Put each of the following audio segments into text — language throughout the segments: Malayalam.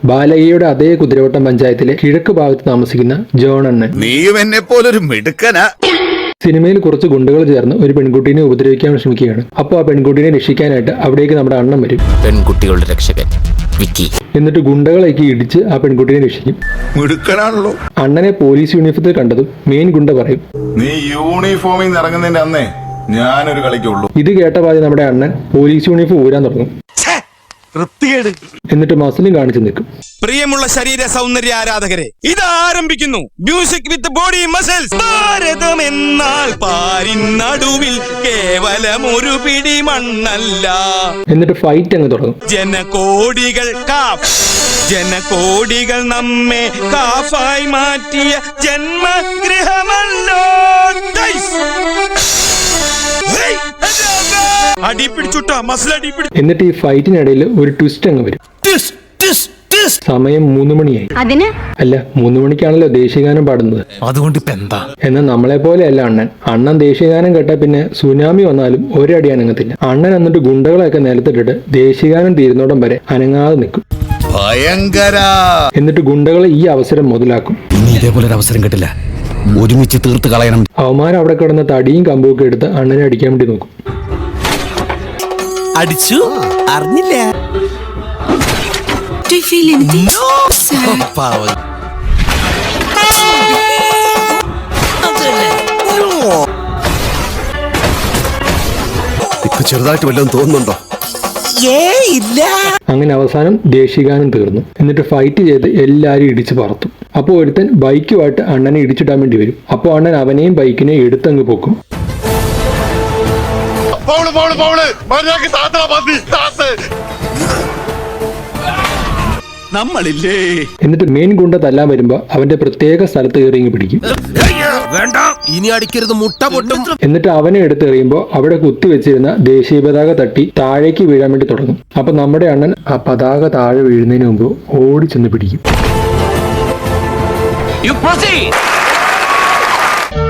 ബാലയ്യയുടെ അതേ കുതിരവട്ടം പഞ്ചായത്തിലെ കിഴക്ക് ഭാഗത്ത് താമസിക്കുന്ന ജോൺ അണ്ണൻ. നീയും എന്നെ പോലൊരു മിടുക്കനാ. സിനിമയിൽ കുറച്ച് ഗുണ്ടകൾ ചേർന്ന് ഒരു പെൺകുട്ടീനെ ഉപദ്രവിക്കാൻ ശ്രമിക്കുകയാണ്. അപ്പോൾ ആ പെൺകുട്ടീനെ രക്ഷിക്കാനായിട്ട് അവിടേക്ക് നമ്മുടെ അണ്ണൻ വരും. പെൺകുട്ടികളുടെ രക്ഷകൻ വിക്കി. എന്നിട്ട് ഗുണ്ടകളേക്ക് ഇടിച്ച് ആ പെൺകുട്ടീനെ രക്ഷിക്കും. മിടുക്കനാണല്ലോ. അണ്ണനെ പോലീസ് യൂണിഫോമത്തിൽ കണ്ടതും മെയിൻ ഗുണ്ട പറയും, നീ യൂണിഫോമിൽ നിന്ന് ഇറങ്ങുന്നതിന്റെ അന്നേ ഞാനൊരു കളിക്കുള്ളൂ. ഇത് കേട്ട പാതി നമ്മുടെ അണ്ണൻ പോലീസ് യൂണിഫോം ഊരാൻ തുടങ്ങും. എന്നിട്ട് മസിലും കാണിച്ചു നിൽക്കും. പ്രിയമുള്ള ശരീര സൗന്ദര്യ ആരാധകരെ, ഇത് ആരംഭിക്കുന്നു മ്യൂസിക് വിത്ത് ബോഡി മസിൽസ്. ഭാരതം എന്നാൽ പാരിൻ നടുവിൽ കേവലം ഒരു പിടി മണ്ണല്ല. എന്നിട്ട് ഫൈറ്റ് അങ്ങ് തുടങ്ങും. ജനകോടികൾ നമ്മെ കാഫായി മാറ്റിയ ജന്മഗൃഹമല്ലോ. അടിപിടിച്ചുട്ടോ മസിൽ അടിപിടി. എന്നിട്ട് ഈ ഫൈറ്റിനിടയിൽ ഒരു ട്വിസ്റ്റ് അങ്ങ് വരും. സമയം 3 മണിയായി. അല്ല, 3 മണിക്കാണല്ലോ ദേശീയഗാനം പാടുന്നത്. അതുകൊണ്ട് ഇപ്പൊ എന്താ? എന്നാൽ നമ്മളെ പോലെയല്ല അണ്ണൻ ദേശീയഗാനം കേട്ടാ പിന്നെ സുനാമി വന്നാലും ഒരടി അനങ്ങത്തില്ല. അണ്ണൻ എന്നിട്ട് ഗുണ്ടകളെയൊക്കെ നിലത്തിട്ടിട്ട് ദേശീയഗാനം തീരുന്നോടം വരെ അനങ്ങാതെ നിൽക്കും. ഭയങ്കര. എന്നിട്ട് ഗുണ്ടകളെ ഈ അവസരം മുതലാക്കും. ഇനി ഇതേപോലെ ഒരു അവസരം കിട്ടില്ല, ഒരുമിച്ച് തീർത്ത് കളയണം. അവന്മാർ അവിടെ കിടന്ന തടിയും കമ്പും ഒക്കെ എടുത്ത് അണ്ണനെ അടിക്കാൻ വേണ്ടി നോക്കും. അടിച്ചു അറിഞ്ഞില്ല. ഇപ്പൊ ചെറുതായിട്ട് വല്ലതും തോന്നുന്നുണ്ടോ? അങ്ങനെ അവസാനം ദേശീയഗാനം തീർന്നു. എന്നിട്ട് ഫൈറ്റ് ചെയ്ത് എല്ലാരും ഇടിച്ച് പറത്തും. അപ്പോൾ ഒരുത്തൻ ബൈക്കുമായിട്ട് അണ്ണനെ ഇടിച്ചിടാൻ വേണ്ടി വരും. അപ്പോൾ അണ്ണൻ അവനെയും ബൈക്കിനെയും എടുത്തങ്ങ് പൊക്കും. നമ്മളില്ലേ. എന്നിട്ട് മെയിൻ ഗുണ്ട തല്ലാൻ വരുമ്പോ അവന്റെ പ്രത്യേക സ്ഥലത്ത് കയറി പിടിക്കും. വേണ്ട, ഇനി അടിക്കരുത്, മുട്ട പൊട്ടും. എന്നിട്ട് അവനെ എടുത്തെറിയുമ്പോൾ അവിടെ കുത്തിവെച്ചിരുന്ന ദേശീയ പതാക തട്ടി താഴേക്ക് വീഴാൻ വേണ്ടി തുടങ്ങും. അപ്പൊ നമ്മുടെ അണ്ണൻ ആ പതാക താഴെ വീഴുന്നതിന് മുമ്പ് ഓടി ചെന്ന് പിടിക്കും.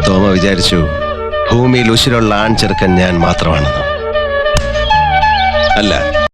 തോമ വിചാരിച്ചു ഭൂമിയിൽ ഉശിരുള്ള ആൺ ചെറുക്കൻ ഞാൻ മാത്രമാണെന്ന്. അല്ല,